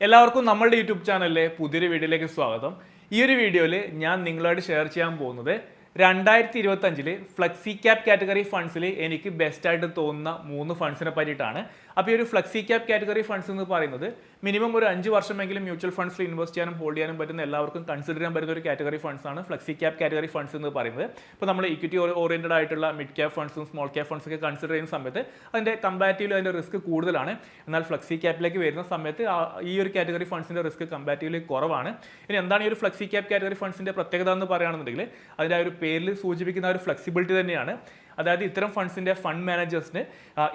എല്ലാവർക്കും നമ്മളുടെ യൂട്യൂബ് ചാനലിലെ പുതിയൊരു വീഡിയോയിലേക്ക് സ്വാഗതം. ഈ ഒരു വീഡിയോയിൽ ഞാൻ നിങ്ങളായിട്ട് ഷെയർ ചെയ്യാൻ പോകുന്നത് 2025 ഫ്ലെക്സി ക്യാപ് കാറ്റഗറി ഫണ്ട്സിൽ എനിക്ക് ബെസ്റ്റ് ആയിട്ട് തോന്നുന്ന 3 ഫണ്ട്സിനെ പറ്റിയിട്ടാണ്. അപ്പോൾ ഈ ഒരു ഫ്ലെക്സി ക്യാപ് കാറ്റഗറി ഫണ്ട്സ് എന്ന് പറയുന്നത് മിനിമം ഒരു 5 വർഷമെങ്കിലും മ്യൂച്വൽ ഫണ്ട്സിൽ ഇൻവെസ്റ്റ് ചെയ്യാനും ഹോൾഡ് ചെയ്യാനും പറ്റുന്ന എല്ലാവർക്കും കൺസിഡർ ചെയ്യാൻ പറ്റുന്ന ഒരു കാറ്റഗറി ഫണ്ട്സ് ആണ് ഫ്ലെക്സി ക്യാപ് കാറ്റഗറി ഫണ്ട്സ് എന്ന് പറയുന്നത്. ഇപ്പോൾ നമ്മൾ ഇക്വിറ്റി ഓറിയന്റഡ് ആയിട്ടുള്ള മിഡ് ക്യാപ് ഫണ്ട്സും സ്മോൾ ക്യാപ് ഫണ്ട്സ് ഒക്കെ കൺസിഡർ ചെയ്യുന്ന സമയത്ത് അതിൻ്റെ കമ്പാരിറ്റീവ്ലി അതിൻ്റെ റിസ്ക് കൂടുതലാണ്. എന്നാൽ ഫ്ലെക്സി ക്യാപ്പിലേക്ക് വരുന്ന സമയത്ത് ഈ ഒരു കാറ്റഗറി ഫണ്ട്സിൻ്റെ റിസ്ക് കമ്പാരിറ്റീവ്ലി കുറവാണ്. ഇനി എന്താണ് ഈ ഒരു ഫ്ലെക്സി ക്യാപ് കാറ്റഗറി ഫണ്ട്സിൻ്റെ പ്രത്യേകത എന്ന് പറയുകയാണെന്നുണ്ടെങ്കിൽ അതിൻ്റെ ആ ഒരു പേരിൽ സൂചിപ്പിക്കുന്ന ഒരു ഫ്ലെക്സിബിലിറ്റി തന്നെയാണ്. അതായത് ഇത്തരം ഫണ്ട്സിൻ്റെ ഫണ്ട് മാനേജേഴ്സിന്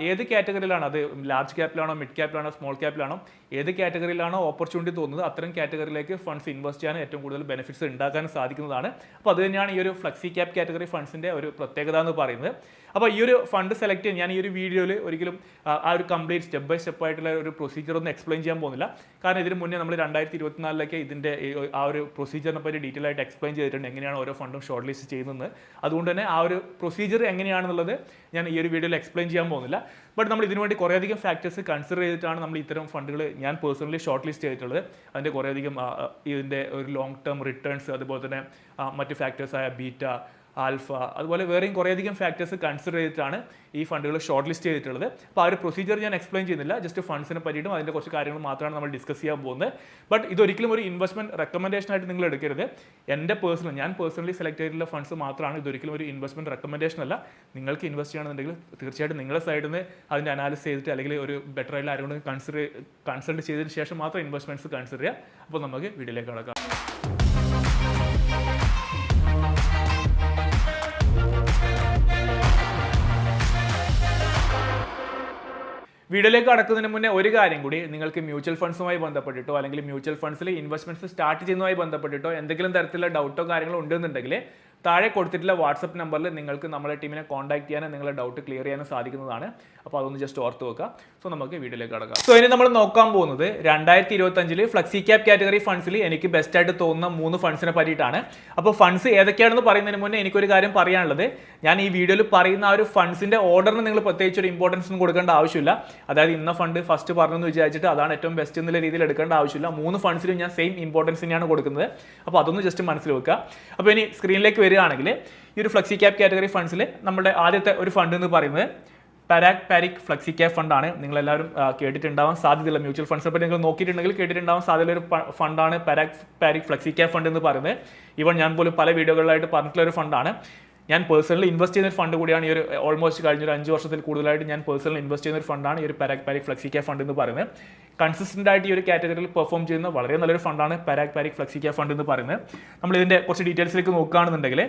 ഏത് കാറ്റഗറിയിലാണോ, അത് ലാർജ് ക്യാപ്പിലാണോ മിഡ് ക്യാപ്പിലാണോ സ്മോൾ ക്യാപ്പിലാണോ, ഏത് കാറ്റഗറിയിലാണോ ഓപ്പർച്യൂണിറ്റി തോന്നുന്നത് അത്തരം കാറ്റഗറിയിലേക്ക് ഫണ്ട്സ് ഇൻവെസ്റ്റ് ചെയ്യാൻ ഏറ്റവും കൂടുതൽ ബെനിഫിറ്റ്സ് ഉണ്ടാക്കാൻ സാധിക്കുന്നതാണ്. അപ്പോൾ അത് തന്നെയാണ് ഈ ഒരു ഫ്ലെക്സി ക്യാപ് കാറ്റഗറി ഫണ്ട്സിൻ്റെ ഒരു പ്രത്യേകത എന്ന് പറയുന്നത്. അപ്പോൾ ഈ ഒരു ഫണ്ട് സെലക്ട് ചെയ്യാൻ ഞാൻ ഈ ഒരു വീഡിയോയിൽ ഒരിക്കലും ആ ഒരു കംപ്ലീറ്റ് സ്റ്റെപ്പ് ബൈ സ്റ്റെപ്പ് ആയിട്ടുള്ള ഒരു പ്രൊസീജിയർ ഒന്നും എക്സ്പ്ലെയിൻ ചെയ്യാൻ പോകുന്നില്ല. കാരണം ഇതിന് മുന്നേ നമ്മൾ 2024 ഇതിൻ്റെ ആ ഒരു പ്രൊസീജിയറിനെ പറ്റി ഡീറ്റെയിൽ ആയിട്ട് എക്സ്പ്ലെയിൻ ചെയ്തിട്ടുണ്ട്, എങ്ങനെയാണ് ഓരോ ഫണ്ടും ഷോർട്ട് ലിസ്റ്റ് ചെയ്യുന്നത്. അതുകൊണ്ട് തന്നെ ആ ഒരു പ്രൊസീജിയർ എങ്ങനെയാണെന്നുള്ളത് ഞാൻ ഈ ഒരു വീഡിയോയിൽ എക്സ്പ്ലെയിൻ ചെയ്യാൻ പോകുന്നില്ല. ബട്ട് നമ്മൾ ഇതിനുവേണ്ടി കുറേയധികം ഫാക്ടേഴ്സ് കൺസിഡർ ചെയ്തിട്ടാണ് നമ്മൾ ഇത്തരം ഫണ്ടുകൾ ഞാൻ പേഴ്സണലി ഷോർട്ട് ലിസ്റ്റ് ചെയ്തിട്ടുള്ളത്. അതിൻ്റെ കുറേയധികം ഇതിൻ്റെ ഒരു ലോങ് ടേം റിട്ടേൺസ്, അതുപോലെ തന്നെ മറ്റ് ഫാക്ടേഴ്സായ ബീറ്റ, ആൽഫ, അതുപോലെ വേറെയും കുറേയധികം ഫാക്ടേഴ്സ് കൺസിഡർ ചെയ്തിട്ടാണ് ഈ ഫണ്ടുകൾ ഷോർട്ട് ലിസ്റ്റ് ചെയ്തിട്ടുള്ളത്. അപ്പോൾ ആ ഒരു പ്രൊസീജിയർ ഞാൻ എക്സ്പ്ലെയിൻ ചെയ്യുന്നില്ല, ജസ്റ്റ് ഫണ്ട്സിനെ പറ്റിയിട്ടും അതിൻ്റെ കുറച്ച് കാര്യങ്ങൾ മാത്രമാണ് നമ്മൾ ഡിസ്കസ് ചെയ്യാൻ പോകുന്നത്. ബട്ട് ഇതൊരിക്കലും ഒരു ഇൻവെസ്റ്റ്മെൻറ്റ് റെക്കമെൻഡേഷൻ ആയിട്ട് നിങ്ങൾ എടുക്കരുത്. ഞാൻ പേഴ്സണലി സെലക്ട് ചെയ്തിട്ടുള്ള ഫണ്ട്സ് മാത്രമാണ്, ഇതൊരിക്കലും ഒരു ഇൻവെസ്റ്റ്മെൻറ്റ് റെക്കമെൻഡേഷൻ അല്ല. നിങ്ങൾക്ക് ഇൻവെസ്റ്റ് ചെയ്യണമെന്നുണ്ടെങ്കിൽ തീർച്ചയായിട്ടും നിങ്ങളുടെ സൈഡിൽ നിന്ന് അതിൻ്റെ അനാലിസിസ് ചെയ്തിട്ട് അല്ലെങ്കിൽ ഒരു ബെറ്റർ ആയിട്ട് ആരെങ്കിലും കൺസൾട്ട് ചെയ്തതിന് ശേഷം മാത്രം ഇൻവെസ്റ്റ്മെൻറ്റ്സ് കൺസിഡർ ചെയ്യുക. അപ്പോൾ നമുക്ക് വീഡിയോയിലേക്ക് കടക്കാം. വീഡിയോയിലേക്ക് കടക്കുന്നതിന് മുന്നേ ഒരു കാര്യം കൂടി, നിങ്ങൾക്ക് മ്യൂച്വൽ ഫണ്ട്സുമായി ബന്ധപ്പെട്ടിട്ടോ അല്ലെങ്കിൽ മ്യൂച്വൽ ഫണ്ട്സിൽ ഇൻവെസ്റ്റ്മെന്റ്സ് സ്റ്റാർട്ട് ചെയ്യുന്നതുമായി ബന്ധപ്പെട്ടിട്ടോ എന്തെങ്കിലും തരത്തിലുള്ള ഡൗട്ടോ കാര്യങ്ങളോ ഉണ്ടെന്നുണ്ടെങ്കിൽ താഴെ കൊടുത്തിട്ടുള്ള വാട്സപ്പ് നമ്പറിൽ നിങ്ങൾക്ക് നമ്മുടെ ടീമിനെ കോൺടാക്ട് ചെയ്യാനും നിങ്ങളുടെ ഡൗട്ട് ക്ലിയർ ചെയ്യാനും സാധിക്കുന്നതാണ്. അപ്പോൾ അതൊന്ന് ജസ്റ്റ് ഓർത്ത് വെക്കുക. സോ നമുക്ക് വീഡിയോയിലേക്ക് കടക്കാം. സോ ഇനി നമ്മൾ നോക്കാൻ പോകുന്നത് 2025 ഫ്ലെക്സി ക്യാപ് കാറ്റഗറി ഫണ്ട്സിൽ എനിക്ക് ബെസ്റ്റ് ആയിട്ട് തോന്നുന്ന 3 ഫണ്ട്സിനെ പറ്റിയിട്ടാണ്. അപ്പോൾ ഫണ്ട്സ് ഏതൊക്കെയാണെന്ന് പറയുന്നതിന് മുന്നേ എനിക്കൊരു കാര്യം പറയാനുള്ളത്, ഞാൻ ഈ വീഡിയോയിൽ പറയുന്ന ആ ഒരു ഫണ്ട്സിന്റെ ഓർഡറിന് നിങ്ങൾ പ്രത്യേകിച്ച് ഒരു ഇമ്പോർട്ടൻസ് ഒന്നും കൊടുക്കേണ്ട ആവശ്യമില്ല. അതായത് ഇന്ന ഫണ്ട് ഫസ്റ്റ് പറഞ്ഞെന്ന് വിചാരിച്ചിട്ട് അതാണ് ഏറ്റവും ബെസ്റ്റ് എന്നുള്ള രീതിയിൽ എടുക്കേണ്ട ആവശ്യമില്ല. 3 ഫണ്ട്സിലും ഞാൻ സെയിം ഇമ്പോർട്ടൻസ് തന്നെയാണ് കൊടുക്കുന്നത്. അപ്പോൾ അതൊന്ന് ജസ്റ്റ് മനസ്സിൽ വെക്കുക. അപ്പോൾ ഇനി സ്ക്രീനിലേക്ക് വരികയാണെങ്കിൽ ഈ ഒരു ഫ്ലെക്സി ക്യാപ് കാറ്റഗറി ഫണ്ട്സിൽ നമ്മുടെ ആദ്യത്തെ ഒരു ഫണ്ട് എന്ന് പറയുന്നത് പാരിക് ഫ്ലെക്സി ക്യാപ് ഫണ്ടാണ്. നിങ്ങളെല്ലാവരും കേട്ടിട്ടുണ്ടാവാൻ സാധ്യതയുള്ള മ്യൂച്വൽ ഫണ്ട്സിനെ പറ്റി നിങ്ങൾ നോക്കിയിട്ടുണ്ടെങ്കിൽ കേട്ടിട്ടുണ്ടാവാൻ സാധ്യതയുള്ള ഒരു ഫണ്ടാണ് പാരിക് ഫ്ലെക്സി ക്യാപ് ഫണ്ട് എന്ന് പറയുന്നത്. ഈവൻ ഞാൻ പോലും പല വീഡിയോകളിലായിട്ട് പറഞ്ഞിട്ടുള്ള ഒരു ഫണ്ടാണ്. ഞാൻ പേഴ്സണലി ഇൻവെസ്റ്റ് ചെയ്യുന്ന ഒരു ഫണ്ട് കൂടിയാണ്. ഈ ഒരു ഓൾമോസ്റ്റ് കഴിഞ്ഞൊരു 5 വർഷത്തിൽ കൂടുതലായിട്ട് ഞാൻ പേഴ്സണലി ഇൻവെസ്റ്റ് ചെയ്യുന്ന ഒരു ഫണ്ടാണ് ഈ ഒരു പാരിക് ഫ്ലെക്സി ക്യാപ് ഫണ്ട് എന്ന് പറയുന്നത്. കൺസിസ്റ്റന്റ് ആയിട്ട് ഈ ഒരു കാറ്റഗറിയിൽ പെർഫോം ചെയ്യുന്ന വളരെ നല്ലൊരു ഫണ്ടാണ് പാരിക് ഫ്ലെക്സി ക്യാപ് ഫണ്ട് എന്ന് പറയുന്നത്. നമ്മൾ ഇതിൻ്റെ കുറച്ച് ഡീറ്റെയിൽസിലേക്ക് നോക്കുകയാണെന്നുണ്ടെങ്കിൽ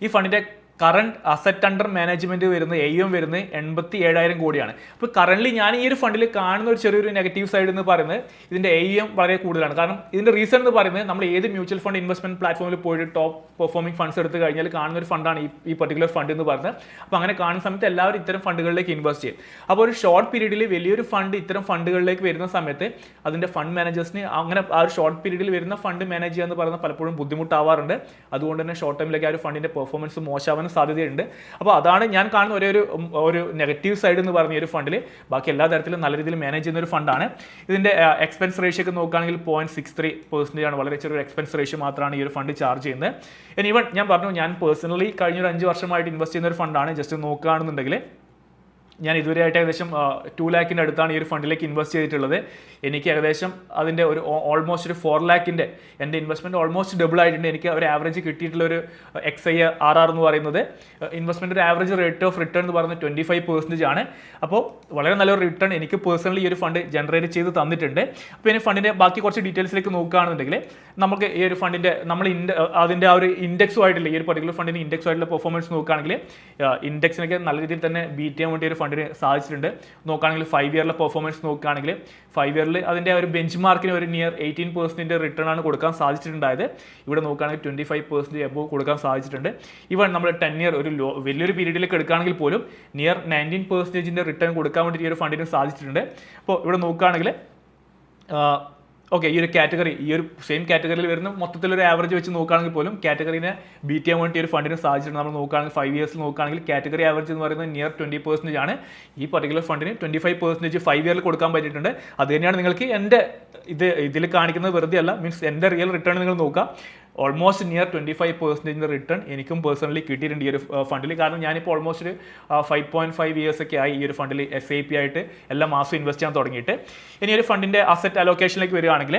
ഈ ഫണ്ടിൻ്റെ കറണ്ട് അസറ്റ് അണ്ടർ മാനേജ്മെന്റ് വരുന്നത് AUM വരുന്നത് 87,000 കോടിയാണ്. അപ്പോൾ കറന്റ് ഞാൻ ഈ ഒരു ഫണ്ടിൽ കാണുന്ന ഒരു ചെറിയൊരു നെഗറ്റീവ് സൈഡ് എന്ന് പറയുന്നത് ഇതിന്റെ AUM വളരെ കൂടുതലാണ്. കാരണം ഇതിന്റെ റീസൺ എന്ന് പറയുന്നത് നമ്മൾ ഏത് മ്യൂച്വൽ ഫണ്ട് ഇൻവെസ്റ്റ്മെന്റ് പ്ലാറ്റ്ഫോമിൽ പോയിട്ട് ടോപ്പ് പെർഫോമിംഗ് ഫണ്ട്സ് എടുത്ത് കഴിഞ്ഞാൽ കാണുന്ന ഒരു ഫണ്ടാണ് ഈ പർട്ടിക്കുലർ ഫണ്ട് എന്ന് പറയുന്നത്. അപ്പോൾ അങ്ങനെ കാണുന്ന സമയത്ത് എല്ലാവരും ഇത്തരം ഫണ്ടുകളിലേക്ക് ഇൻവെസ്റ്റ് ചെയ്യും. അപ്പോൾ ഒരു ഷോർട്ട് പീരീഡിൽ വലിയൊരു ഫണ്ട് ഇത്തരം ഫണ്ടുകളിലേക്ക് വരുന്ന സമയത്ത് അതിന്റെ ഫണ്ട് മാനേജേഴ്സിന് അങ്ങനെ ആ ഒരു ഷോർട്ട് പീരീഡിൽ വരുന്ന ഫണ്ട് മാനേജ് ചെയ്യുക എന്ന് പറയുന്നത് പലപ്പോഴും ബുദ്ധിമുട്ടാവാറുണ്ട്. അതുകൊണ്ട് തന്നെ ഷോർട്ട് ടൈമിലേക്ക് ആ ഒരു ഫണ്ടിന്റെ പെർഫോമൻസ് മോശമാവാൻ സാധ്യതയുണ്ട്. അപ്പോൾ അതാണ് ഞാൻ കാണുന്ന ഒരു നെഗറ്റീവ് സൈഡ് എന്ന് പറഞ്ഞ ഒരു ഫണ്ടിൽ. ബാക്കി എല്ലാ തരത്തിലും നല്ല രീതിയിൽ മാനേജ് ചെയ്യുന്ന ഒരു ഫണ്ടാണ്. ഇതിന്റെ എക്സ്പെൻസ് റേഷ്യോ ഒക്കെ നോക്കുകയാണെങ്കിൽ 0.63% ആണ്. വളരെ ചെറിയൊരു എക്സ്പെൻസ് റേഷ്യോ മാത്രമാണ് ഈ ഒരു ഫണ്ട് ചാർജ് ചെയ്യുന്നത്. ഈവൻ ഞാൻ പറഞ്ഞു, ഞാൻ പേഴ്സണലി കഴിഞ്ഞൊരു 5 വർഷമായിട്ട് ഇൻവെസ്റ്റ് ചെയ്യുന്ന ഒരു ഫണ്ടാണ്. ജസ്റ്റ് നോക്കുകയാണെന്നുണ്ടെങ്കിൽ ഞാൻ ഇതുവരെയായിട്ട് ഏകദേശം 2 ലാഖിൻ്റെ അടുത്താണ് ഈ ഒരു ഫണ്ടിലേക്ക് ഇൻവെസ്റ്റ് ചെയ്തിട്ടുള്ളത്. എനിക്ക് ഏകദേശം അതിൻ്റെ ഒരു ഓൾമോസ്റ്റ് ഒരു 4 ലാഖിൻ്റെ എൻ്റെ ഇൻവെസ്റ്റ്മെൻറ്റ് ഓൾമോസ്റ്റ് ഡബിൾ ആയിട്ടുണ്ട്. എനിക്ക് ഒരു ആവറേജ് കിട്ടിയിട്ടുള്ള ഒരു XIRR എന്ന് പറയുന്നത് ഇൻവെസ്റ്റ്മെൻറ്റ് ഒരു ആവറേജ് റേറ്റ് ഓഫ് റിട്ടേൺ എന്ന് പറയുന്നത് 25% ആണ്. അപ്പോൾ വളരെ നല്ലൊരു റിട്ടേൺ എനിക്ക് പേഴ്സണലി ഈ ഒരു ഫണ്ട് ജനറേറ്റ് ചെയ്ത് തന്നിട്ടുണ്ട്. അപ്പോൾ ഇനി ഫണ്ടിൻ്റെ ബാക്കി കുറച്ച് ഡീറ്റെയിൽസിലേക്ക് നോക്കുകയാണെന്നുണ്ടെങ്കിൽ നമുക്ക് ഈ ഒരു ഫണ്ടിൻ്റെ അതിൻ്റെ ആ ഒരു ഇൻഡെക്സുമായിട്ടുള്ള ഈ ഒരു പർട്ടിക്കുലർ ഫണ്ടിൻ്റെ ഇൻഡെക്സുമായിട്ടുള്ള പെർഫോമൻസ് നോക്കുകയാണെങ്കിൽ ഇൻഡെക്സിനൊക്കെ നല്ല രീതിയിൽ തന്നെ ബീറ്റ് ചെയ്യാൻ വേണ്ടി ഒരു ഫണ്ടിന് സാധിച്ചിട്ടുണ്ട്. നോക്കുകയാണെങ്കിൽ 5 ഇയറിലെ പെർഫോമൻസ് നോക്കുകയാണെങ്കിൽ 5 ഇയറിൽ അതിൻ്റെ ഒരു ബെഞ്ച് മാർക്കിന് ഒരു നിയർ 18% റിട്ടേൺ ആണ് കൊടുക്കാൻ സാധിച്ചിട്ടുണ്ടായത്. ഇവിടെ നോക്കുകയാണെങ്കിൽ 25% എബോവ് കൊടുക്കാൻ സാധിച്ചിട്ടുണ്ട്. ഇവൺ നമ്മൾ 10 ഇയർ ഒരു വലിയൊരു പീരീഡിലേക്ക് എടുക്കുകയാണെങ്കിൽ പോലും നിയർ 19% റിട്ടേൺ കൊടുക്കാൻ വേണ്ടി ഈ ഒരു ഫണ്ടിന് സാധിച്ചിട്ടുണ്ട്. അപ്പോൾ ഇവിടെ നോക്കുകയാണെങ്കിൽ ഓക്കെ, ഈ ഒരു കാറ്റഗറി, ഈ ഒരു സെയിം കാറ്റഗറിയിൽ വരുന്ന മൊത്തത്തിലൊരു ആവറേജ് വെച്ച് നോക്കുകയാണെങ്കിൽ പോലും കാറ്റഗറിനെ ബീറ്റ് ചെയ്യാൻ വേണ്ടി ഒരു ഫണ്ടിന് സാധിച്ചിട്ടുണ്ട്. നമ്മൾ നോക്കുകയാണെങ്കിൽ 5 ഇയേഴ്സിൽ നോക്കുകയാണെങ്കിൽ കാറ്റഗറി ആവറേജ് എന്ന് പറയുന്നത് നിയർ 20% ആണ്. ഈ പർട്ടിക്കുലർ ഫണ്ടിന് 25% 5 ഇയറിൽ കൊടുക്കാൻ പറ്റിയിട്ടുണ്ട്. അത് തന്നെയാണ് നിങ്ങൾക്ക് എൻ്റെ ഇതിൽ കാണിക്കുന്നത്, വെറുതെ അല്ല, മീൻസ് എൻ്റെ റിയൽ റിട്ടേൺ നിങ്ങൾ നോക്കുക, ഓൾമോസ്റ്റ് നിയർ 25% റിട്ടേൺ എനിക്കും പേഴ്സണലി കിട്ടിയിട്ടുണ്ട് ഈ ഒരു ഫണ്ടിൽ. കാരണം ഞാനിപ്പോൾ ഓൾമോസ്റ്റ് ഒരു 5.5 ഇയേഴ്സ് ഒക്കെ ആയി ഈ ഒരു ഫണ്ടിൽ SIP ആയിട്ട് എല്ലാ മാസവും ഇൻവെസ്റ്റ് ചെയ്യാൻ തുടങ്ങിയിട്ട്. ഇനി ഒരു ഫണ്ടിൻ്റെ അസറ്റ് അലോക്കേഷനിലേക്ക് വരികയാണെങ്കിൽ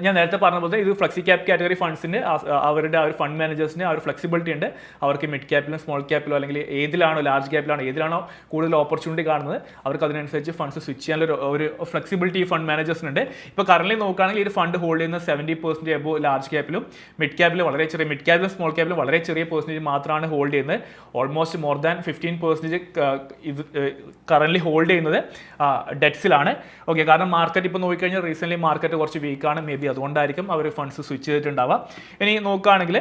ഞാൻ നേരത്തെ പറഞ്ഞ പോലെ ഇത് ഫ്ലെക്സി ക്യാപ് കാറ്റഗറി ഫണ്ട്സിന് അവരുടെ ആ ഒരു ഫണ്ട് മാനേജേഴ്സിന് ആ ഒരു ഫ്ലെക്സിബിലിറ്റി ഉണ്ട്. അവർക്ക് മിഡ് ക്യാപ്പിലും സ്മോൾ ക്യാപ്പിലോ അല്ലെങ്കിൽ ഏതിലാണോ ലാർജ് ക്യാപ്പിലാണോ ഏതിലാണോ കൂടുതൽ ഓപ്പർച്യൂണിറ്റി കാണുന്നത് അവർക്ക് അതിനനുസരിച്ച് ഫണ്ട്സ് സ്വിച്ച് ചെയ്യാനുള്ള ഒരു ഫ്ലെക്സിബിലിറ്റി ഫണ്ട് മാനേജേഴ്സിനുണ്ട്. ഇപ്പോൾ കറന്റ് നോക്കുകയാണെങ്കിൽ ഈ ഫണ്ട് ഹോൾഡ് ചെയ്യുന്ന 70% എബോ ലാർജ് ക്യാപ്പിലും മിഡ് ക്യാപ്പിലും വളരെ ചെറിയ, മിഡ് ക്യാപ്പിലും സ്മോൾ ക്യാപ്പിലും വളരെ ചെറിയ പെർസെൻറ്റേജ് മാത്രമാണ് ഹോൾഡ് ചെയ്യുന്നത്. ഓൾമോസ്റ്റ് മോർ ദാൻ 15% ഇത് കറന്റ് ഹോൾഡ് ചെയ്യുന്നത് ഡെറ്റ്സിലാണ്. ഓക്കെ, കാരണം മാർക്കറ്റ് ഇപ്പോൾ നോക്കിക്കഴിഞ്ഞാൽ റീസെൻ്റ്ലി മാർക്കറ്റ് കുറച്ച് വീക്കാണ്, മേ ബി അതുകൊണ്ടായിരിക്കും അവർ ഫണ്ട്സ് സ്വിച്ച് ചെയ്തിട്ടുണ്ടാവുക. ഇനി നോക്കുകയാണെങ്കിൽ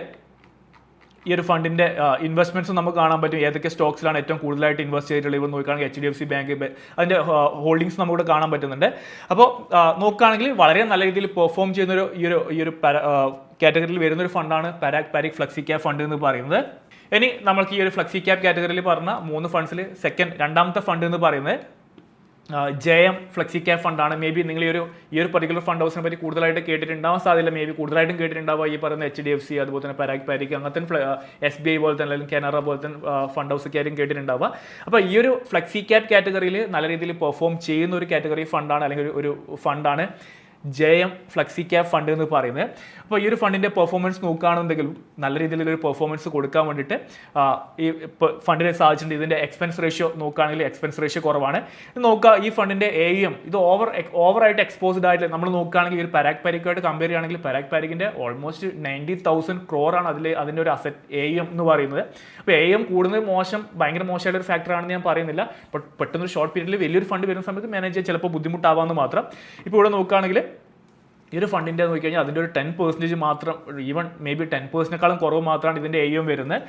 ഈ ഒരു ഫണ്ടിൻ്റെ ഇൻവെസ്റ്റ്മെൻറ്റ്സ് നമുക്ക് കാണാൻ പറ്റും, ഏതൊക്കെ സ്റ്റോക്സിലാണ് ഏറ്റവും കൂടുതലായിട്ട് ഇൻവെസ്റ്റ് ചെയ്തിട്ടുള്ളത്. ഇപ്പോൾ നോക്കുകയാണെങ്കിൽ HDFC ബാങ്ക്, അതിൻ്റെ ഹോൾഡിങ്സ് നമുക്കിവിടെ കാണാൻ പറ്റുന്നുണ്ട്. അപ്പോൾ നോക്കുകയാണെങ്കിൽ വളരെ നല്ല രീതിയിൽ പെർഫോം ചെയ്യുന്നൊരു ഈ ഒരു കാറ്റഗറിയിൽ വരുന്നൊരു ഫണ്ടാണ് പാരാക് ഫ്ലെക്സി ക്യാപ് ഫണ്ട് എന്ന് പറയുന്നത്. ഇനി നമ്മൾക്ക് ഈ ഒരു ഫ്ലെക്സി ക്യാപ് കാറ്റഗറിയിൽ പറഞ്ഞ 3 ഫണ്ട്സിൽ രണ്ടാമത്തെ ഫണ്ട് എന്ന് പറയുന്നത് JM ഫ്ലെക്സി ക്യാപ് ഫണ്ടാണ്. മേ ബി നിങ്ങൾ ഈ ഒരു പർട്ടിക്കുലർ ഫണ്ട് ഹൗസിനെ പറ്റി കൂടുതലായിട്ട് കേട്ടിട്ടുണ്ടാവാൻ സാധ്യത, മേ ബി കൂടുതലായിട്ടും കേട്ടിട്ടുണ്ടാവുക ഈ പറയുന്ന HDFC, അതുപോലെ തന്നെ പാരാക് അങ്ങനത്തെ SBI പോലെ തന്നെ അല്ലെങ്കിൽ കാനറ പോലെ തന്നെ ഫണ്ട് ഹൗസ് ഒക്കെ ആയിരിക്കും കേട്ടിട്ടുണ്ടാവുക. അപ്പോൾ ഈ ഒരു ഫ്ലെക്സി ക്യാപ് കാറ്റഗറിയിൽ നല്ല രീതിയിൽ പെർഫോം ചെയ്യുന്ന ഒരു കാറ്റഗറി ഫണ്ടാണ്, അല്ലെങ്കിൽ ഒരു ഫണ്ടാണ് JM ഫ്ലെക്സി ക്യാപ് ഫണ്ട് എന്ന് പറയുന്നത്. അപ്പോൾ ഈ ഒരു ഫണ്ടിൻ്റെ പെർഫോമൻസ് നോക്കുകയാണെന്നുണ്ടെങ്കിലും നല്ല രീതിയിലൊരു പെർഫോമൻസ് കൊടുക്കാൻ വേണ്ടിയിട്ട് ഈ ഫണ്ടിനെ സാധിച്ചിട്ടുണ്ട്. ഇതിൻ്റെ എക്സ്പെൻസ് റേഷ്യോ നോക്കുകയാണെങ്കിൽ എക്സ്പെൻസ് റേഷ്യോ കുറവാണ്. നോക്കുക, ഈ ഫണ്ടിൻ്റെ AUM ഇത് ഓവറായിട്ട് എക്സ്പോസ്ഡ് ആയിട്ട് നമ്മൾ നോക്കുകയാണെങ്കിൽ ഒരു പാരാക്പാരിക്കുമായിട്ട് കമ്പയർ ചെയ്യുകയാണെങ്കിൽ പാരാക്പാരിക്കിൻ്റെ ഓൾമോസ്റ്റ് 90,000 crore അതിൻ്റെ ഒരു അസറ്റ് AUM എന്ന് പറയുന്നത്. അപ്പോൾ AUM കൂടുന്നത് ഭയങ്കര മോശമായിട്ട് ഒരു ഫാക്ടറാണെന്ന് ഞാൻ പറയുന്നില്ല. പെട്ടെന്നൊരു ഷോർട്ട് പീരീഡിൽ വലിയൊരു ഫണ്ട് വരുന്ന സമയത്ത് മാനേജ് ചെയ്യാൻ ചിലപ്പോൾ ബുദ്ധിമുട്ടാവാമെന്ന് മാത്രം. ഇപ്പോൾ ഇവിടെ നോക്കുകയാണെങ്കിൽ ഈ ഒരു ഫണ്ടിൻ്റെ നോക്കിക്കഴിഞ്ഞാൽ അതിൻ്റെ ഒരു 10% മാത്രം, ഈവൺ മേ ബി 10%-നേക്കാളും കുറവ് മാത്രമാണ് ഇതിൻ്റെ AUM വരുന്നത്.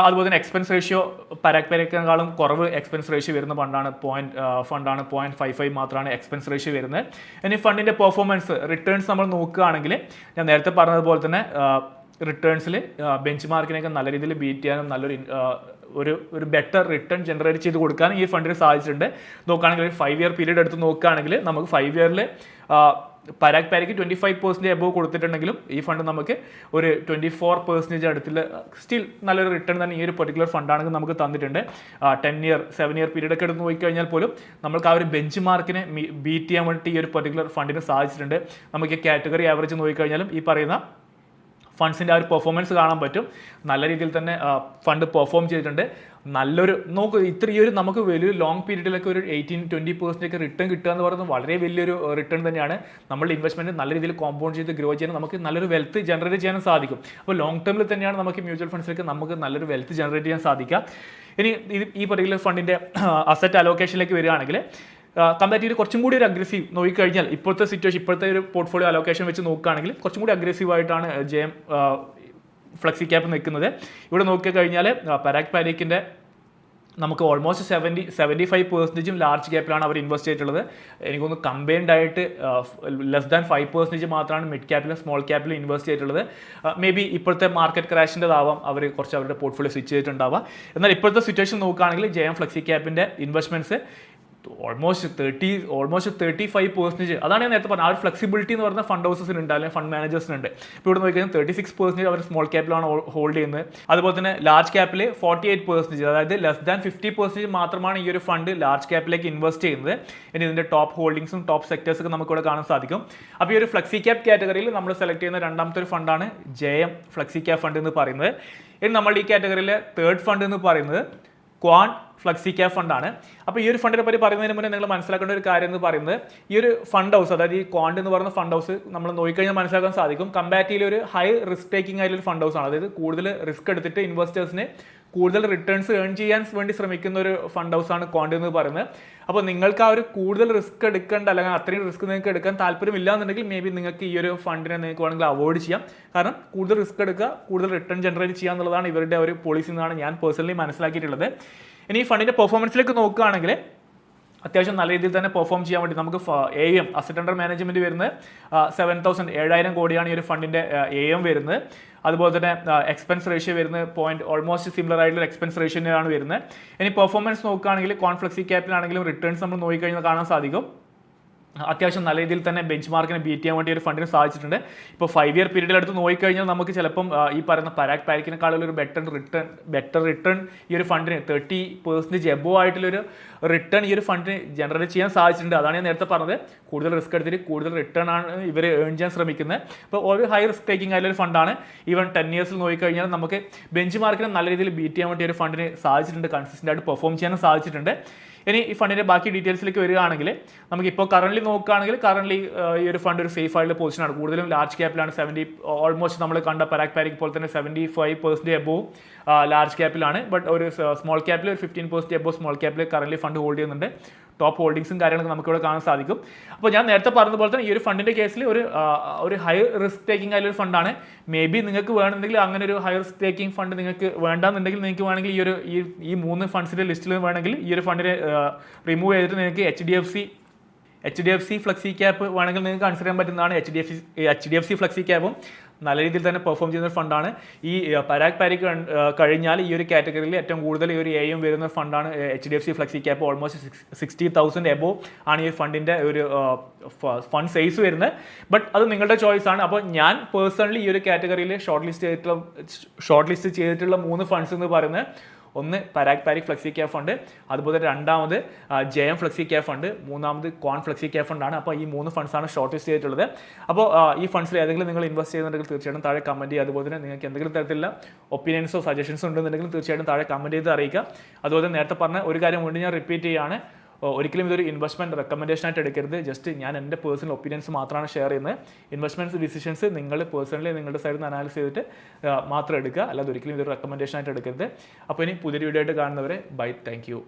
അതുപോലെ തന്നെ എക്സ്പെൻസ് റേഷ്യോ പാരാക്പാരിക്കിനേക്കാളും കുറവ് എക്സ്പെൻസ് റേഷ്യോ വരുന്ന ഫണ്ടാണ് 0.55 മാത്രമാണ് എക്സ്പെൻസ് റേഷ്യോ വരുന്നത്. ഇനി ഫണ്ടിൻ്റെ പെർഫോമൻസ് റിട്ടേൺസ് നമ്മൾ നോക്കുകയാണെങ്കിൽ ഞാൻ നേരത്തെ പറഞ്ഞതുപോലെ തന്നെ റിട്ടേൺസിൽ ബെഞ്ച് മാർക്കിനെയൊക്കെ നല്ല രീതിയിൽ ബീറ്റ് ചെയ്യാനും ഒരു ബെറ്റർ റിട്ടേൺ ജനറേറ്റ് ചെയ്ത് കൊടുക്കാനും ഈ ഫണ്ടിന് സാധിച്ചിട്ടുണ്ട്. നോക്കുകയാണെങ്കിൽ ഒരു 5 ഇയർ പീരീഡ് എടുത്ത് നോക്കുകയാണെങ്കിൽ നമുക്ക് 5 ഇയറിൽ പാരാക്പാരിക്ക് 25% എബോവ് കൊടുത്തിട്ടുണ്ടെങ്കിലും ഈ ഫണ്ട് നമുക്ക് ഒരു 24% അടുത്തുള്ള സ്റ്റിൽ നല്ലൊരു റിട്ടേൺ തന്നെ ഈ ഒരു പെർട്ടിക്കുലർ ഫണ്ടാണെങ്കിൽ നമുക്ക് തന്നിട്ടുണ്ട്. 10 ഇയർ 7 ഇയർ പീരീഡ് ഒക്കെ എടുത്ത് നോക്കിക്കഴിഞ്ഞാൽ പോലും നമുക്ക് ആ ഒരു ബെഞ്ച് മാർക്കിനെ ബീറ്റ് ചെയ്യാൻ വേണ്ടിയിട്ട് ഈ ഒരു പെർട്ടിക്കുലർ ഫണ്ടിന് സാധിച്ചിട്ടുണ്ട്. നമുക്ക് കാറ്റഗറി ആവറേജ് നോക്കിക്കഴിഞ്ഞാലും ഈ പറയുന്ന ഫണ്ട്സിൻ്റെ ആ ഒരു പെർഫോമൻസ് കാണാൻ പറ്റും. നല്ല രീതിയിൽ തന്നെ ഫണ്ട് പെർഫോം ചെയ്തിട്ടുണ്ട്. നല്ലൊരു നമുക്ക് വലിയൊരു ലോങ് പീരീഡിലൊക്കെ ഒരു 18-20% ഒക്കെ റിട്ടേൺ കിട്ടുക എന്ന് പറയുന്നത് വളരെ വലിയൊരു റിട്ടേൺ തന്നെയാണ്. നമ്മളുടെ ഇൻവെസ്റ്റ്മെൻറ്റ് നല്ല രീതിയിൽ കോമ്പൗണ്ട് ചെയ്ത് ഗ്രോ ചെയ്യാൻ നമുക്ക് നല്ലൊരു വെൽത്ത് ജനറേറ്റ് ചെയ്യാനും സാധിക്കും. അപ്പോൾ ലോങ് ടേമിൽ തന്നെയാണ് നമുക്ക് മ്യൂച്വൽ ഫണ്ട്സിലേക്ക് നമുക്ക് നല്ലൊരു വെൽത്ത് ജനറേറ്റ് ചെയ്യാൻ സാധിക്കുക. ഇനി ഈ പർട്ടിക്കുലർ ഫണ്ടിൻ്റെ അസറ്റ് അലോക്കേഷനിലേക്ക് വരികയാണെങ്കിൽ കമ്പാരിറ്റീവ് കുറച്ചും കൂടി ഒരു അഗ്രസീവ് നോക്കിക്കഴിഞ്ഞാൽ ഇപ്പോഴത്തെ സിറ്റുവേഷൻ, ഇപ്പോഴത്തെ ഒരു പോർട്ട്ഫോളിയോ അലോക്കേഷൻ വെച്ച് നോക്കുകയാണെങ്കിൽ കുറച്ചും കൂടി അഗ്രസീവായിട്ടാണ് JM ഫ്ലെക്സി ക്യാപ് നിൽക്കുന്നത്. ഇവിടെ നോക്കിക്കഴിഞ്ഞാൽ പാരാക്പാരിക്കിൻ്റെ നമുക്ക് ഓൾമോസ്റ്റ് 75% ലാർജ് ക്യാപ്പിലാണ് അവർ ഇൻവെസ്റ്റ് ചെയ്തിട്ടുള്ളത്. എനിക്കൊന്ന് കമ്പൈൻഡ് ആയിട്ട് ലെസ് ദാൻ 5% മാത്രമാണ് മിഡ് ക്യാപ്പിലും സ്മോൾ ക്യാപ്പിലും ഇൻവെസ്റ്റ് ചെയ്തിട്ടുള്ളത്. മേ ബി ഇപ്പോഴത്തെ മാർക്കറ്റ് ക്രാഷിൻ്റെതാവാം അവർ കുറച്ച് അവരുടെ പോർട്ട്ഫോളിയോ സ്വിച്ച് ചെയ്തിട്ടുണ്ടാവുക. എന്നാൽ ഇപ്പോഴത്തെ സിറ്റുവേഷൻ നോക്കുകയാണെങ്കിൽ JM ഫ്ലെക്സി ക്യാപ്പിൻ്റെ ഇൻവെസ്റ്റ്മെൻറ്റ്സ് ഓൾമോസ്റ്റ് 35%. അതാണ് ഞാൻ നേരത്തെ പറഞ്ഞത്, ആ ഒരു ഫ്ലെക്സിബിലിറ്റി എന്ന് പറഞ്ഞ ഫണ്ട് ഹൗസസിനുണ്ട് അല്ലെങ്കിൽ ഫണ്ട് മാനേജേഴ്സിനുണ്ട്. ഇപ്പോൾ ഇവിടെ നോക്കിക്കഴിഞ്ഞാൽ 36% അവർ സ്മോൾ ക്യാപ്പിലാണ് ഹോൾഡ് ചെയ്യുന്നത്. അതുപോലെ തന്നെ ലാർജ് ക്യാപ്പിൽ 48%, അതായത് ലെസ് ദാൻ 50% മാത്രമാണ് ഈ ഒരു ഫണ്ട് ലാർജ് ക്യാപ്പിലേക്ക് ഇൻവെസ്റ്റ് ചെയ്യുന്നത്. ഇനി ഇതിൻ്റെ ടോപ്പ് ഹോൾഡിങ്സും ടോപ്പ് സെക്ടേഴ്സൊക്കെ നമുക്കിവിടെ കാണാൻ സാധിക്കും. അപ്പോൾ ഈ ഒരു ഫ്ലെക്സി ക്യാപ് കാറ്റഗറിയിൽ നമ്മൾ സെലക്ട് ചെയ്യുന്ന രണ്ടാമത്തെ ഒരു ഫണ്ടാണ് JM ഫ്ലെക്സി ക്യാപ് ഫണ്ട് എന്ന് പറയുന്നത്. ഇനി നമ്മൾ ഈ കാറ്റഗറിയിലെ തേർഡ് ഫണ്ട് എന്ന് പറയുന്നത് ക്വാണ്ട് ഫ്ലെക്സി ക്യാപ് ഫണ്ടാണ്. അപ്പോൾ ഈ ഒരു ഫണ്ടിനെ പറ്റി പറയുന്നതിന് മുന്നേ നിങ്ങൾ മനസ്സിലാക്കേണ്ട ഒരു കാര്യം എന്ന് പറയുന്നത് ഈ ഒരു ഫണ്ട് ഹൗസ്, അതായത് ഈ ക്വാണ്ട് എന്ന് പറയുന്ന ഫണ്ട് ഹൗസ് നമ്മൾ നോക്കിക്കഴിഞ്ഞാൽ മനസ്സിലാക്കാൻ സാധിക്കും കമ്പാരിറ്റീവ്ലി ഒരു ഹൈ റിസ്ക് ടേക്കിംഗ് ആയിട്ടുള്ള ഫണ്ട് ഹൗസ് ആണ്. അതായത് കൂടുതൽ റിസ്ക് എടുത്തിട്ട് ഇൻവെസ്റ്റേഴ്സിന് കൂടുതൽ റിട്ടേൺസ് ഏൺ ചെയ്യാൻ വേണ്ടി ശ്രമിക്കുന്ന ഒരു ഫണ്ട് ഹൗസ് ആണ് ക്വാണ്ട് എന്ന് പറയുന്നത്. അപ്പോൾ നിങ്ങൾക്ക് ആ ഒരു കൂടുതൽ റിസ്ക് എടുക്കേണ്ട അല്ലെങ്കിൽ അത്രയും റിസ്ക് നിങ്ങൾക്ക് എടുക്കാൻ താല്പര്യമില്ല എന്നുണ്ടെങ്കിൽ മേ ബി നിങ്ങൾക്ക് ഈ ഒരു ഫണ്ടിനെ നിങ്ങൾക്ക് വേണമെങ്കിൽ അവോയ്ഡ് ചെയ്യാം. കാരണം കൂടുതൽ റിസ്ക് എടുക്കുക, കൂടുതൽ റിട്ടേൺ ജനറേറ്റ് ചെയ്യുക എന്നുള്ളതാണ് ഇവരുടെ ഒരു പോളിസി എന്നാണ് ഞാൻ പേഴ്സണലി മനസ്സിലാക്കിയിട്ടുള്ളത്. ഇനി ഈ ഫണ്ടിൻ്റെ പെർഫോമൻസിലേക്ക് നോക്കുകയാണെങ്കിൽ അത്യാവശ്യം നല്ല രീതിയിൽ തന്നെ പെർഫോം ചെയ്യാൻ വേണ്ടി നമുക്ക് AUM അസറ്റ് അണ്ടർ മാനേജ്മെന്റ് വരുന്നത് 7,000 കോടിയാണ് ഈ ഒരു ഫണ്ടിന്റെ AUM വരുന്നത്. അതുപോലെ തന്നെ എക്സ്പെൻസ് റേഷ്യോ വരുന്നത് ഓൾമോസ്റ്റ് സിമിലർ ആയിട്ടുള്ള എക്സ്പെൻസ് റേഷ്യോയാണ് വരുന്നത്. ഇനി പെർഫോമൻസ് നോക്കുകയാണെങ്കിൽ കോൺഫ്ലെക്സി ക്യാപ്പിലാണെങ്കിലും റിട്ടേൺസ് നമ്മൾ നോക്കിക്കഴിഞ്ഞാൽ കാണാൻ സാധിക്കും അത്യാവശ്യം നല്ല രീതിയിൽ തന്നെ ബെഞ്ച് മാർക്കിനെ ബീറ്റ് ചെയ്യാൻ വേണ്ടി ഒരു ഫണ്ടിന് സാധിച്ചിട്ടുണ്ട്. ഇപ്പോൾ 5 ഇയർ പീരീഡിൽ എടുത്ത് നോക്കിക്കഴിഞ്ഞാൽ നമുക്ക് ചിലപ്പം ഈ പറയുന്ന പരാഗ് പാരിക്കിനെക്കാളുള്ള ഒരു ബെറ്റർ റിട്ടേൺ ഈ ഒരു ഫണ്ടിന് 30% എബോ ആയിട്ടുള്ളൊരു റിട്ടേൺ ഈ ഒരു ഫണ്ടിന് ജനറേറ്റ് ചെയ്യാൻ സാധിച്ചിട്ടുണ്ട്. അതാണ് ഞാൻ നേരത്തെ പറഞ്ഞത്, കൂടുതൽ റിസ്ക് എടുത്തിട്ട് കൂടുതൽ റിട്ടേൺ ആണ് ഇവർ ഏൺ ചെയ്യാൻ ശ്രമിക്കുന്നത്. അപ്പോൾ ഒരു ഹൈ റിസ്ക് ടേക്കിംഗ് ആയിട്ടുള്ള ഒരു ഫണ്ടാണ്. ഈവൻ 10 ഇയേഴ്സിൽ നോക്കിക്കഴിഞ്ഞാൽ നമുക്ക് ബെഞ്ച് മാർക്കിനെ നല്ല രീതിയിൽ ബീറ്റ് ചെയ്യാൻ വേണ്ടി ഒരു ഫണ്ടിന് സാധിച്ചിട്ടുണ്ട്, കൺസിസ്റ്റൻ്റ് ആയിട്ട് പെർഫോം ചെയ്യാനും സാധിച്ചിട്ടുണ്ട്. ഇനി ഈ ഫണ്ടിൻ്റെ ബാക്കി ഡീറ്റെയിൽസിലേക്ക് വരികയാണെങ്കിൽ നമുക്കിപ്പോൾ കറൻറ്റ്ലി നോക്കുകയാണെങ്കിൽ ഈ ഒരു ഫണ്ട് ഒരു സേഫ് ആയിട്ടുള്ള പൊസിഷനാണ്. കൂടുതലും ലാർജ് ക്യാപ്പിലാണ്. ഓൾമോസ്റ്റ് നമ്മൾ കണ്ട പരാഗ് പാരിക് പോലെ തന്നെ 75% എബോവും ലാർജ് ക്യാപ്പിലാണ്. ബട്ട് ഒരു സ്മോൾ ക്യാപ്പിൽ ഒരു 15% എബോ സ്മോൾ ക്യാപ്പിൽ കറൻറ്റ്ലി ഫണ്ട് ഹോൾഡ് ചെയ്യുന്നുണ്ട്. ടോപ്പ് ഹോൾഡിങ്സും കാര്യങ്ങളൊക്കെ നമുക്കിവിടെ കാണാൻ സാധിക്കും. അപ്പോൾ ഞാൻ നേരത്തെ പറഞ്ഞതുപോലെ തന്നെ ഈ ഒരു ഫണ്ടിൻ്റെ കേസിൽ ഒരു ഹൈ റിസ്ക് ടേക്കിംഗ് ആയിട്ടുള്ള ഒരു ഫണ്ടാണ്. മേ ബി നിങ്ങൾക്ക് വേണമെങ്കിൽ അങ്ങനെ ഒരു ഹൈ റിസ്ക് ടേക്കിംഗ് ഫണ്ട് നിങ്ങൾക്ക് വേണ്ടാന്നുണ്ടെങ്കിൽ നിങ്ങൾക്ക് വേണമെങ്കിൽ ഈ 3 ഫണ്ട്സിൻ്റെ ലിസ്റ്റിൽ വേണമെങ്കിൽ ഈ ഒരു ഫണ്ടിനെ റിമൂവ് ചെയ്തിട്ട് നിങ്ങൾക്ക് HDFC ഫ്ലെക്സി ക്യാപ്പ് വേണമെങ്കിൽ നിങ്ങൾക്ക് കൺസിഡർ ചെയ്യാൻ പറ്റുന്നതാണ്. HDFC ഫ്ലെക്സി ക്യാപ്പും നല്ല രീതിയിൽ തന്നെ പെർഫോം ചെയ്യുന്ന ഒരു ഫണ്ടാണ്. ഈ പരാഗ് പാരിക് കഴിഞ്ഞാൽ ഈ ഒരു കാറ്റഗറിയിൽ ഏറ്റവും കൂടുതൽ ഈ ഒരു AUM വരുന്ന ഫണ്ടാണ് HDFC flexi cap. Almost 60,000 above ആണ് ഈ ഫണ്ടിൻ്റെ ഒരു ഫണ്ട് സൈസ് വരുന്നത്. ബട്ട് അത് നിങ്ങളുടെ ചോയ്സ് ആണ്. അപ്പോൾ ഞാൻ പേഴ്സണലി ഈ ഒരു കാറ്റഗറിയിൽ ഷോർട്ട് ലിസ്റ്റ് ചെയ്തിട്ടുള്ള 3 ഫണ്ട്സ് എന്ന് പറയുന്നത് ഒന്ന് Parag Parikh flexi cap fund, അതുപോലെ രണ്ടാമത് JM ഫ്ലെക്സി ക്യാപ് ഫണ്ട്, മൂന്നാമത് കോൺ ഫ്ലെക്സി ക്യാപ് ഫണ്ടാണ്. അപ്പോൾ ഈ 3 ഫണ്ട്സാണ് ഷോർട്ട് ലിസ്റ്റ് ചെയ്തിട്ടുള്ളത്. അപ്പോൾ ഈ ഫണ്ട്സിൽ ഏതെങ്കിലും നിങ്ങൾ ഇൻവെസ്റ്റ് ചെയ്യുന്നുണ്ടെങ്കിൽ തീർച്ചയായിട്ടും താഴെ കമൻറ്റ് ചെയ്യുക. അതുപോലെ തന്നെ നിങ്ങൾക്ക് എന്തെങ്കിലും തരത്തിലുള്ള ഒപ്പീനിയൻസോ സജഷൻസോ ഉണ്ടെന്നുണ്ടെങ്കിൽ തീർച്ചയായിട്ടും താഴെ കമൻറ്റ് ചെയ്ത് അറിയിക്കുക. അതുപോലെ നേരത്തെ പറഞ്ഞ ഒരു കാര്യം വീണ്ടും ഞാൻ റിപ്പീറ്റ് ചെയ്യുകയാണ്, ഒരിക്കലും ഇതൊരു ഇൻവെസ്റ്റ്മെൻറ്റ് റെക്കമെൻഡേഷൻ ആയിട്ട് എടുക്കരുത്. ജസ്റ്റ് ഞാൻ എൻ്റെ പേഴ്സണൽ ഒപ്പീനിയൻസ് മാത്രമാണ് ഷെയർ ചെയ്യുന്നത്. ഇൻവെസ്റ്റ്മെൻറ്റ്സ് ഡിസിഷൻസ് നിങ്ങൾ പേഴ്സണലി നിങ്ങളുടെ സൈഡിൽ നിന്ന് അനാലിസ് ചെയ്തിട്ട് മാത്രം എടുക്കുക, അല്ലാതെ ഒരിക്കലും ഇതൊരു റെക്കമെൻഡേഷൻ ആയിട്ട് എടുക്കരുത്. അപ്പോൾ ഇനി പുതിയൊരു വീഡിയോ ആയിട്ട് കാണുന്നവരെ ബൈ, താങ്ക് യു.